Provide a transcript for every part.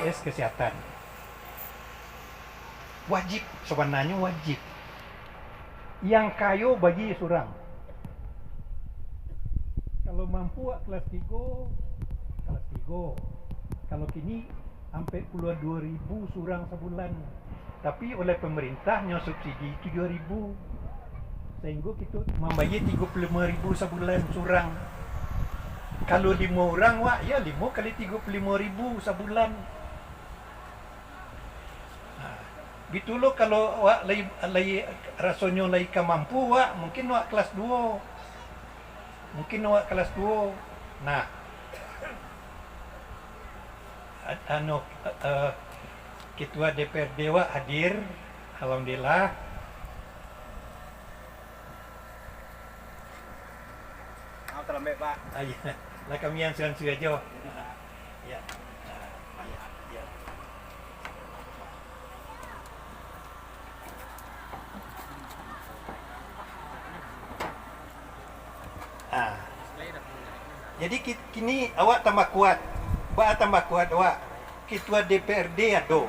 BPJS Kesehatan. Wajib, sebenarnya wajib. Yang kayo bagi surang. Kalau mampu kelas 3, kelas 3. Kalau kini sampai puluhan 2.000 surang sebulan. Tapi oleh pemerintahnya subsidi 7.000. Sehingga kita membayar 35.000 sebulan surang. Kalau 5 orang wak, ya 5 kali 35.000 sebulan. Gitu loh kalau wak lay rasanya lay mampu wak, mungkin wak kelas 2. Mungkin wak kelas 2. Nah, ketua DPRD wak hadir, alhamdulillah. Terlambat Pak. Iya, lah kami yang sengaja. Ya. Ya. Jadi kini awak tambah kuat, awak ketua DPRD ada.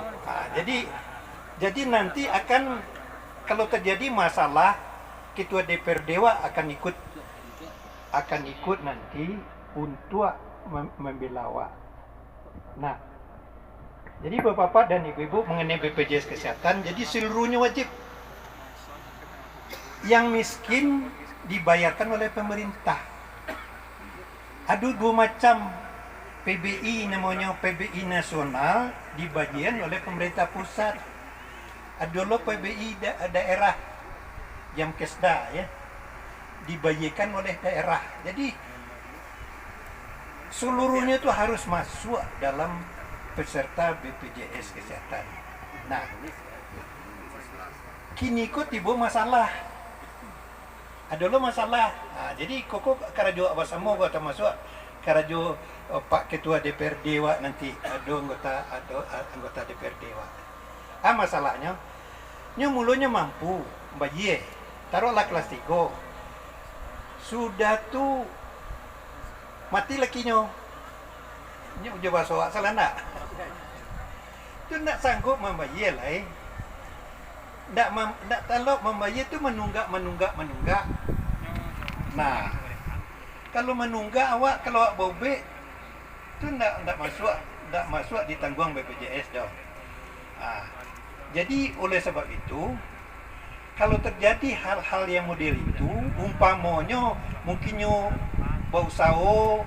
Jadi nanti akan kalau terjadi masalah ketua DPRD awak akan ikut nanti untuk membela awak. Nah, jadi bapak-bapak dan ibu-ibu mengenai BPJS Kesehatan, jadi seluruhnya wajib. Yang miskin dibayarkan oleh pemerintah. Ada 2 macam PBI, namanya PBI nasional dibagian oleh pemerintah pusat. Ada lo PBI daerah yang kesda ya, dibagikan oleh daerah. Jadi seluruhnya itu harus masuk dalam peserta BPJS Kesehatan. Nah, kini kok tiba masalah. Ada lo masalah. Jadi koko karajo bersama gua termasuk karajo Pak Ketua DPRD wak nanti ada anggota DPRD wak. Masalahnya mulunya mampu bayi taruhlah kelas 3. Sudah tuh mati lakinya. Ini udah bahasa wak salah nak. Itu nak sanggup membayar lah. Ndak kalau membayar itu menunggak. Nah, kalau menunggak awak kalau awak bobek itu ndak masuk ditanggung BPJS dah. Jadi oleh sebab itu kalau terjadi hal-hal yang model itu, umpamanya mungkinnya bau sao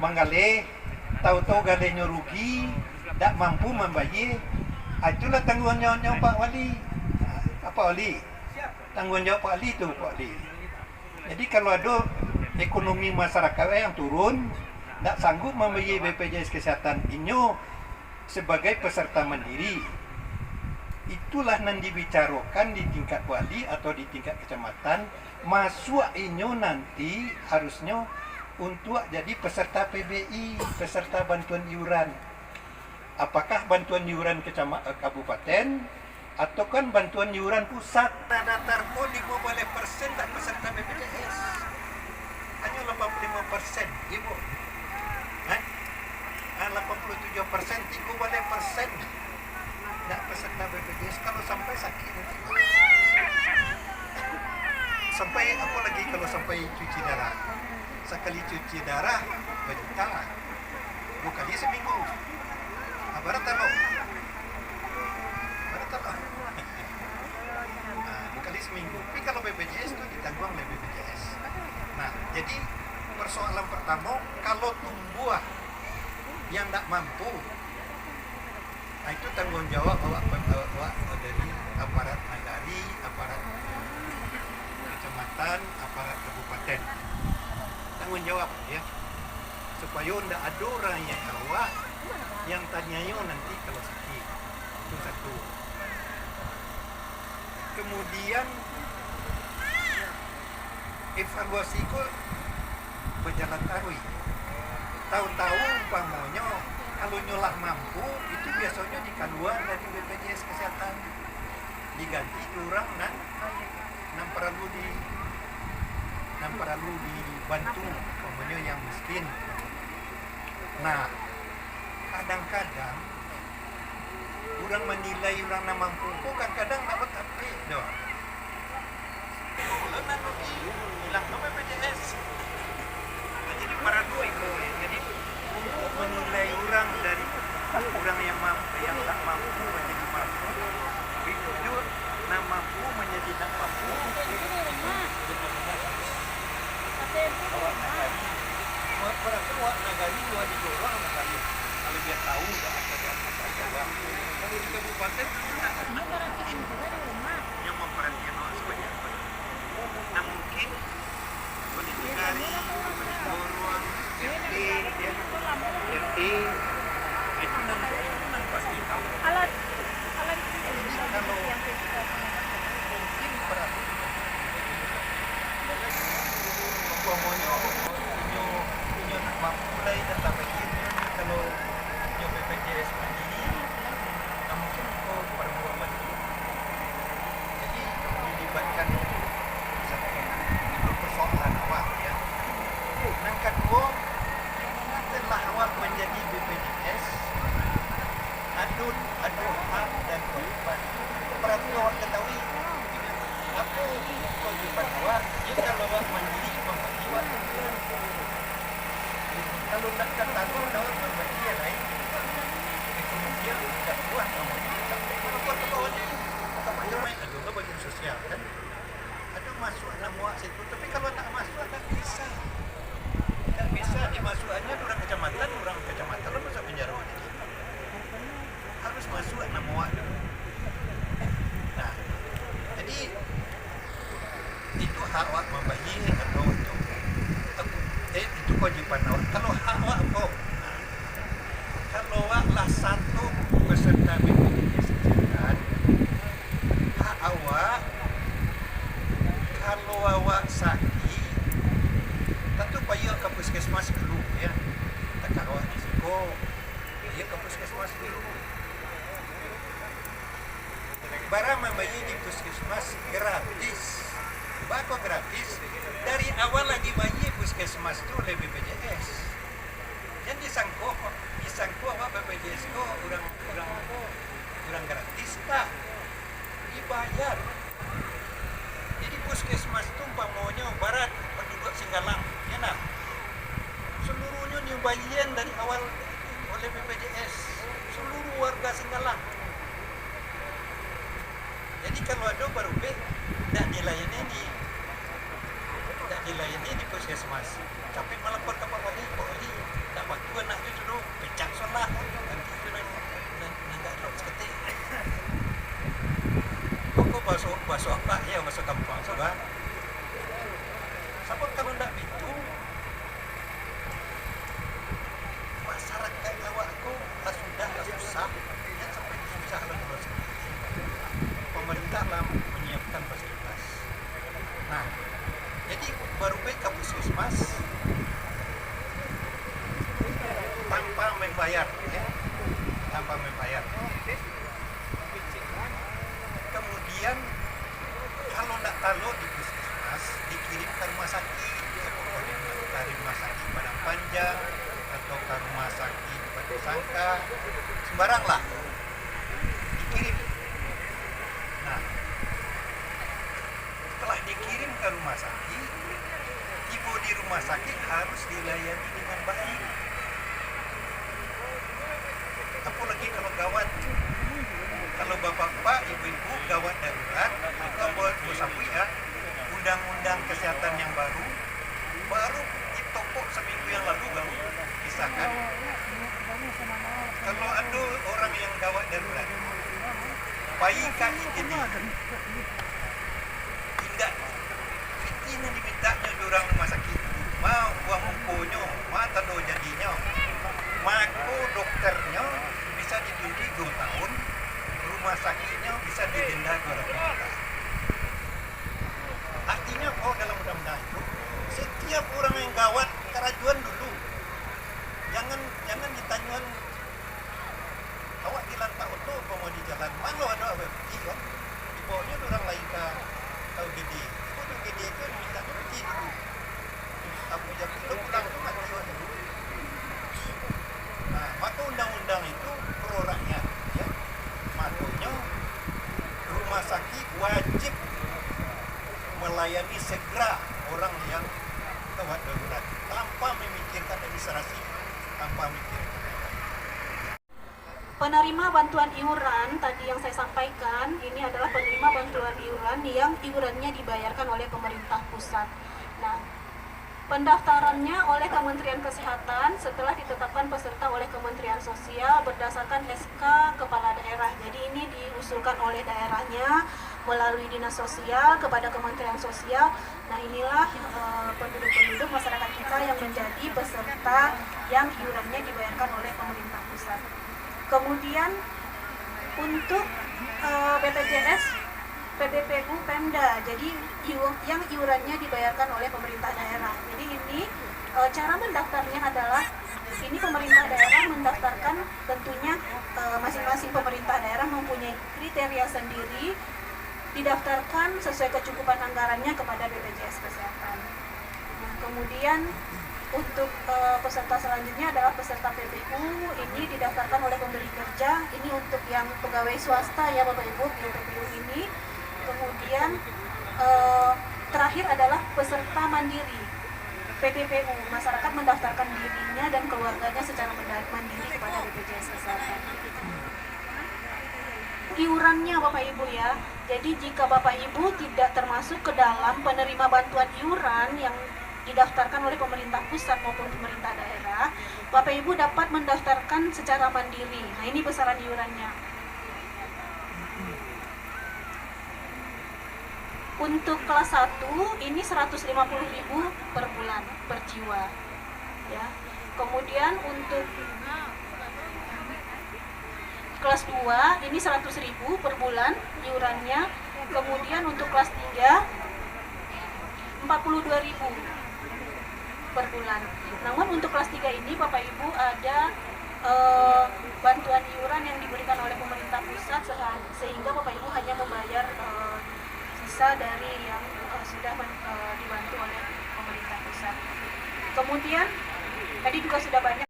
manggaleh, tahu-tahu gadenya rugi, ndak mampu membayar, itulah tanggung jawabnya Pak Wali. Pak Wali, tanggung jawab Pak Wali itu Pak Wali. Jadi kalau ada ekonomi masyarakat yang turun, tidak sanggup membayar BPJS Kesehatan ini sebagai peserta mandiri, itulah yang dibicarakan di tingkat wali atau di tingkat kecamatan. Masuk ini nanti harusnya untuk jadi peserta PBI, peserta bantuan iuran. Apakah bantuan iuran kabupaten atau kan bantuan iuran pusat? Datar pun 50% tak peserta BPJS. Hanya 85%, ibu. 87% 30% tak peserta BPJS kalau sampai sakit nanti. Sampai apa lagi kalau sampai cuci darah? Sekali cuci darah berjuta. 2 kali seminggu. Barat tahu. Kali seminggu. Tapi kalau BPJS itu ditanggung oleh BPJS. Nah, jadi persoalan pertama, kalau tumbuh yang tak mampu, nah itu tanggung jawab awak dari aparat nagari, aparat kecamatan, aparat kabupaten. Tanggung jawab ya, supaya tidak ada orang yang awak yang tanyanya nanti kalau sakit. Itu satu. Kemudian evaluasi kok berjalan tarui. Tahu-tahu umpamanya kalau nyolak mampu itu biasanya dikeluar dari BPJS Kesehatan, diganti orang nan perlu dibantu umpamanya yang miskin. Nah, kadang-kadang orang menilai orang na mampu kok kadang-kadang dapat tapi doh. Lo nanu hilang no BPJS. Jadi paranoid lo. Jadi untuk menilai orang dari orang yang mampu yang tak mampu menjadi mampu. Itu na mampu menjadi tak mampu. Berarti wak nagari dua didorong nagari. Kalau dia tahu dah kalau di kabupaten yang memperhatikan orang sebanyak apa. Nah mungkin berdikari ruang RT itu nanti pasti tahu. Alat Kalau mungkin perhatian umpamanya punya mampu mulai dan tak pikirnya kalau punya BPJS mandiri nah mungkin kau perempuan mandiri jadi dilibatkan satu itu persoalan awal ya yang kedua setelah awal menjadi BPJS adu hak dan kewajiban berarti awak ketahui apa kewajiban awak jika awak mandiri memperjiwa kalau tak ketahui awak berbagi yang lain kemudian tidak kuat sampai kalau kuat ke bawah ini macam-macam adalah bagian sosial kan ada masuk nama situ tapi kalau tak masuk tak bisa dimasukkannya orang kecamatan lo masuk penjara harus masuk nama wak nah jadi itu hak wak membayi atau untuk itu kewajiban awak kalau hak wak kok kalau awak lah satu peserta BPJS kesehatan hak awak kalau awak sakit tentu payah ke puskesmas dulu ya tak awak risiko payah ke puskesmas dulu barang membayi di puskesmas gratis bako gratis dari awal lagi bayi puskesmas itu oleh BPJS yang disangko apa BPJS itu orang gratis tak dibayar jadi puskesmas itu umpamanya barat penduduk Singgalang ya nah seluruhnya dibayar dari awal oleh BPJS seluruh warga Singgalang jadi kalau ada baru tidak dilayani di puskesmas tapi melapor ke Pak Wali tak waktu anaknya sudah pecah solah nanti itu tidak ada seketik kok basuh apa ya masuk kampung sobat siapa kalau tidak itu masyarakat awakku sudah susah yang sampai susah lah pemerintah lah menyiapkan fasilitas nah jadi baru baik ke puskesmas tanpa membayar ya. Kemudian kalau tidak tahu di puskesmas dikirim ke rumah sakit seperti ke rumah sakit Padang Panjang atau ke rumah sakit Batu Sangka sembarang lah dikirim nah setelah dikirim ke rumah sakit ibu di rumah sakit harus dilayani dengan baik apalagi kalau gawat kalau bapak-bapak ibu-ibu gawat darurat atau buat sapu ya undang-undang kesehatan yang baru ditopok seminggu yang lalu baru disahkan kalau ada orang yang gawat darurat baikkan IGD tidak fitina dimintanya orang rumah sakit mau buang mumpunya mau tado jadinya maka dokternya bisa didudi 2 tahun rumah sakitnya bisa didenda 200 juta artinya dalam undang-undang itu setiap orang yang gawat kerajuan dulu jangan ditanyaan awak di lantak itu mau di jalan mana ada apa kan dibawanya orang lain tahu gede itu gede itu minta cuci dulu Abu Jab itu pulang ke mati dulu nah maka undang-undang itu pro rakyat ya melayani segera orang yang gawat darurat tanpa memikirkan administrasi, tanpa memikirkan. Penerima bantuan iuran tadi yang saya sampaikan, ini adalah penerima bantuan iuran yang iurannya dibayarkan oleh pemerintah pusat. Nah, pendaftarannya oleh Kementerian Kesehatan setelah ditetapkan peserta oleh Kementerian Sosial berdasarkan SK Kepala Daerah. Jadi ini diusulkan oleh daerahnya melalui Dinas Sosial kepada Kementerian Sosial. Nah, inilah penduduk-penduduk masyarakat kita yang menjadi peserta yang iurannya dibayarkan oleh pemerintah pusat. Kemudian untuk BPJS, PBPU, Pemda, jadi yang iurannya dibayarkan oleh pemerintah daerah. Jadi ini cara mendaftarnya adalah ini pemerintah daerah mendaftarkan, tentunya masing-masing pemerintah daerah mempunyai kriteria sendiri, didaftarkan sesuai kecukupan anggarannya kepada BPJS Kesehatan. Nah, kemudian untuk peserta selanjutnya adalah peserta PPU, ini didaftarkan oleh pemberi kerja, ini untuk yang pegawai swasta ya Bapak Ibu, di PPU ini. Kemudian terakhir adalah peserta mandiri, PTPU, masyarakat mendaftarkan dirinya dan keluarganya secara mandiri kepada BPJS Kesehatan. Iurannya Bapak Ibu ya, jadi jika Bapak Ibu tidak termasuk ke dalam penerima bantuan iuran yang didaftarkan oleh pemerintah pusat maupun pemerintah daerah, Bapak Ibu dapat mendaftarkan secara mandiri. Nah, ini besaran iurannya. Untuk kelas 1 ini 150.000 per bulan per jiwa. Ya. Kemudian untuk kelas 2 ini 100.000 per bulan iurannya. Kemudian untuk kelas 3 42.000 per bulan. Namun untuk kelas 3 ini Bapak Ibu ada bantuan iuran yang diberikan oleh pemerintah pusat sehingga Bapak Ibu hanya membayar sisa dari yang sudah dibantu oleh pemerintah pusat. Kemudian tadi juga sudah banyak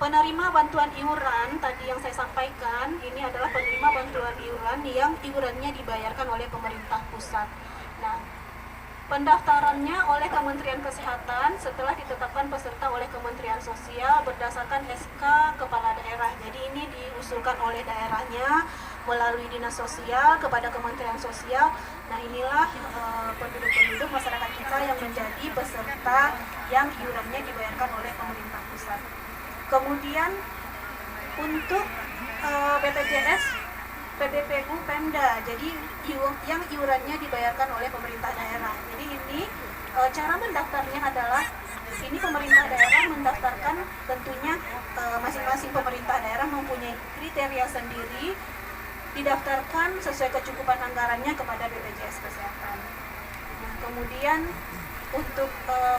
penerima bantuan iuran tadi yang saya sampaikan, ini adalah penerima bantuan iuran yang iurannya dibayarkan oleh pemerintah pusat. Nah, pendaftarannya oleh Kementerian Kesehatan setelah ditetapkan peserta oleh Kementerian Sosial berdasarkan SK Kepala Daerah. Jadi ini diusulkan oleh daerahnya melalui Dinas Sosial kepada Kementerian Sosial. Nah, inilah penduduk-penduduk masyarakat kita yang menjadi peserta yang iurannya dibayarkan oleh pemerintah pusat. Kemudian untuk BPJS, PBPU, Pemda, jadi yang iurannya dibayarkan oleh pemerintah daerah. Jadi ini cara mendaftarnya adalah ini pemerintah daerah mendaftarkan, tentunya masing-masing pemerintah daerah mempunyai kriteria sendiri, didaftarkan sesuai kecukupan anggarannya kepada BPJS Kesehatan. Nah, kemudian untuk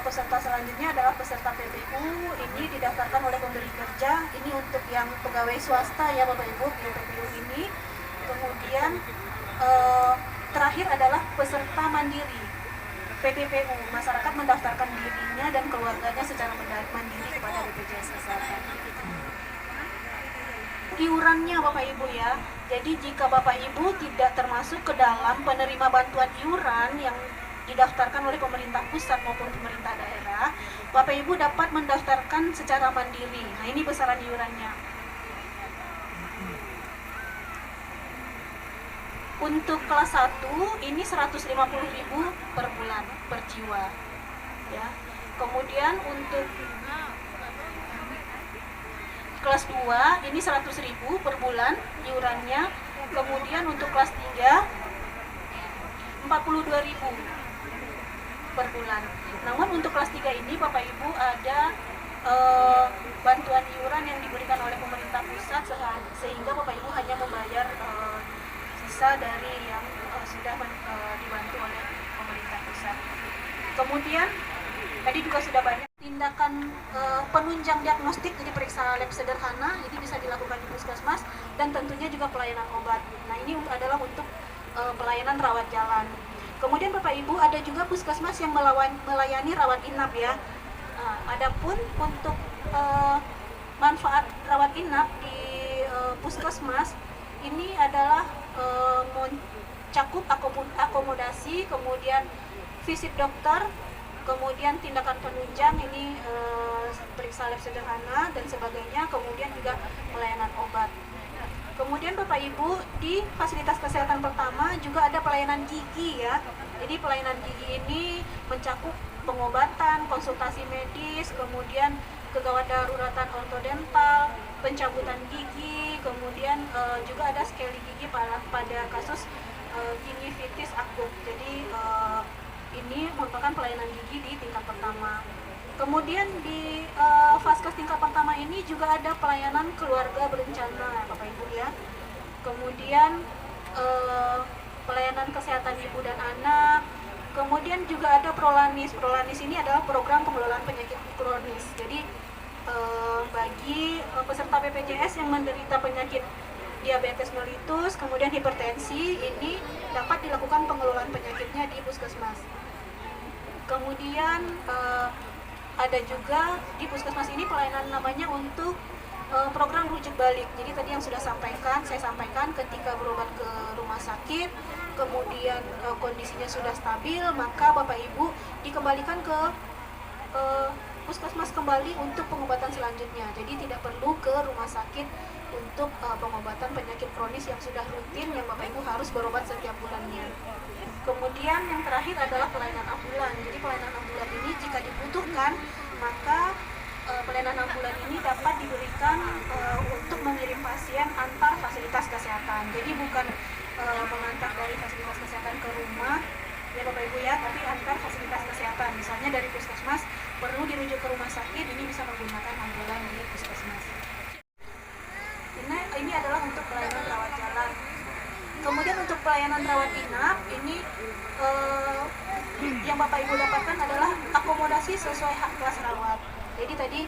peserta selanjutnya adalah peserta PPU, ini didaftarkan oleh pemberi kerja, ini untuk yang pegawai swasta ya Bapak Ibu, di PPU ini. Kemudian terakhir adalah peserta mandiri, PTPU, masyarakat mendaftarkan dirinya dan keluarganya secara mandiri kepada BPJS Kesehatan. Iurannya Bapak Ibu ya, jadi jika Bapak Ibu tidak termasuk ke dalam penerima bantuan iuran yang didaftarkan oleh pemerintah pusat maupun pemerintah daerah, Bapak Ibu dapat mendaftarkan secara mandiri. Nah, ini besaran iurannya. Untuk kelas 1 ini 150.000 per bulan per jiwa. Ya. Kemudian untuk kelas 2 ini 100.000 per bulan iurannya. Kemudian untuk kelas 3 42.000 per bulan. Namun untuk kelas 3 ini Bapak Ibu ada bantuan iuran yang diberikan oleh pemerintah pusat sehingga Bapak Ibu hanya membayar sisa dari yang sudah dibantu oleh pemerintah pusat. Kemudian tadi juga sudah banyak tindakan penunjang diagnostik, jadi periksa lab sederhana, ini bisa dilakukan di puskesmas, dan tentunya juga pelayanan obat. Nah, ini adalah untuk pelayanan rawat jalan. Kemudian Bapak Ibu ada juga puskesmas yang melayani rawat inap ya. Adapun untuk manfaat rawat inap di puskesmas ini adalah cakup akomodasi, kemudian visit dokter, kemudian tindakan penunjang ini periksa lab sederhana dan sebagainya, kemudian juga pelayanan obat. Kemudian Bapak Ibu, di fasilitas kesehatan pertama juga ada pelayanan gigi ya. Jadi pelayanan gigi ini mencakup pengobatan, konsultasi medis, kemudian kegawat daruratan ortodental, pencabutan gigi, kemudian juga ada scaling gigi pada kasus gingivitis akut. Jadi ini merupakan pelayanan gigi di tingkat pertama. Kemudian di vaskes tingkat pertama ini juga ada pelayanan keluarga berencana, Bapak Ibu ya. Kemudian pelayanan kesehatan ibu dan anak. Kemudian juga ada prolanis. Prolanis ini adalah program pengelolaan penyakit kronis. Jadi bagi peserta BPJS yang menderita penyakit diabetes mellitus, kemudian hipertensi, ini dapat dilakukan pengelolaan penyakitnya di puskesmas. Kemudian ada juga di puskesmas ini pelayanan namanya untuk program rujuk balik. Jadi tadi yang sudah saya sampaikan ketika berobat ke rumah sakit, kemudian kondisinya sudah stabil, maka Bapak Ibu dikembalikan ke puskesmas kembali untuk pengobatan selanjutnya. Jadi tidak perlu ke rumah sakit untuk pengobatan penyakit kronis yang sudah rutin, yang Bapak Ibu harus berobat setiap bulannya. Kemudian yang terakhir adalah pelayanan ambulan. Jadi pelayanan ambulan ini jika dibutuhkan, maka pelayanan ambulan ini dapat diberikan untuk mengirim pasien antar fasilitas kesehatan. Jadi bukan mengantar dari fasilitas kesehatan ke rumah, ya Bapak Ibu ya, tapi antar fasilitas kesehatan. Misalnya dari puskesmas perlu dirujuk ke rumah sakit, ini bisa menggunakan ambulan di puskesmas. Ini adalah untuk pelayanan rawat jalan. Kemudian untuk pelayanan rawat inap, ini yang Bapak Ibu dapatkan adalah akomodasi sesuai hak kelas rawat. Jadi tadi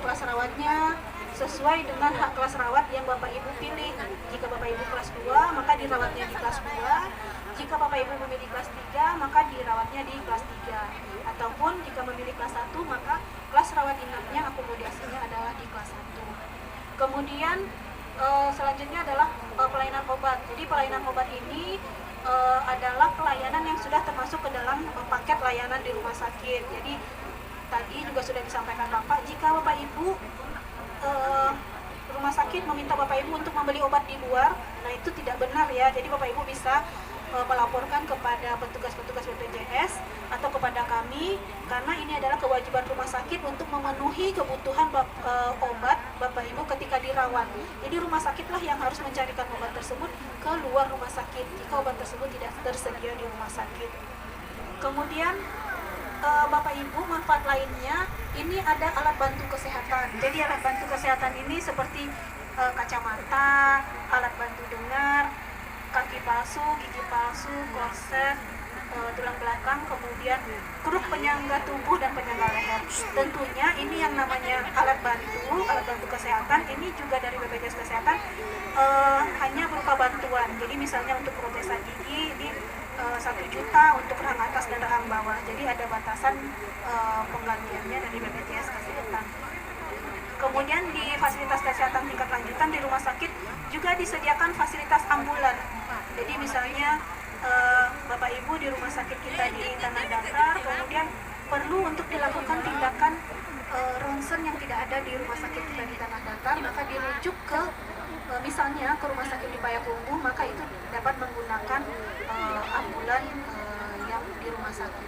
kelas rawatnya sesuai dengan hak kelas rawat yang Bapak Ibu pilih. Jika Bapak Ibu kelas 2, maka dirawatnya di kelas 2. Jika Bapak Ibu memilih kelas 3, maka dirawatnya di kelas 3. Ataupun jika memilih kelas 1, maka kelas rawat inapnya akomodasinya adalah di kelas 1. Kemudian selanjutnya adalah pelayanan obat. Jadi pelayanan obat ini adalah pelayanan yang sudah termasuk ke dalam paket layanan di rumah sakit. Jadi tadi juga sudah disampaikan Bapak, jika Bapak Ibu rumah sakit meminta Bapak Ibu untuk membeli obat di luar, nah itu tidak benar ya. Jadi Bapak Ibu bisa melaporkan kepada petugas-petugas BPJS atau kepada kami, karena ini adalah kewajiban rumah sakit untuk memenuhi kebutuhan obat Bapak Ibu ketika dirawat. Jadi rumah sakitlah yang harus mencarikan obat tersebut ke luar rumah sakit jika obat tersebut tidak tersedia di rumah sakit. Kemudian Bapak Ibu, manfaat lainnya ini ada alat bantu kesehatan. Jadi alat bantu kesehatan ini seperti kacamata, alat bantu dengar, kaki palsu, gigi palsu, korset, tulang belakang, kemudian kruk penyangga tubuh dan penyangga leher. Tentunya ini yang namanya alat bantu kesehatan ini juga dari BPJS Kesehatan hanya berupa bantuan. Jadi misalnya untuk protesan gigi ini 1 juta untuk rahang atas dan rahang bawah. Jadi ada batasan penggantiannya dari BPJS Kesehatan. Kemudian di fasilitas kesehatan tingkat lanjutan di rumah sakit juga disediakan fasilitas ambulan. Jadi misalnya Bapak Ibu di rumah sakit kita di Tanah Datar, kemudian perlu untuk dilakukan tindakan ronsen yang tidak ada di rumah sakit kita di Tanah Datar, maka dirujuk ke misalnya ke rumah sakit di Payakumbuh, maka itu dapat menggunakan ambulan yang di rumah sakit.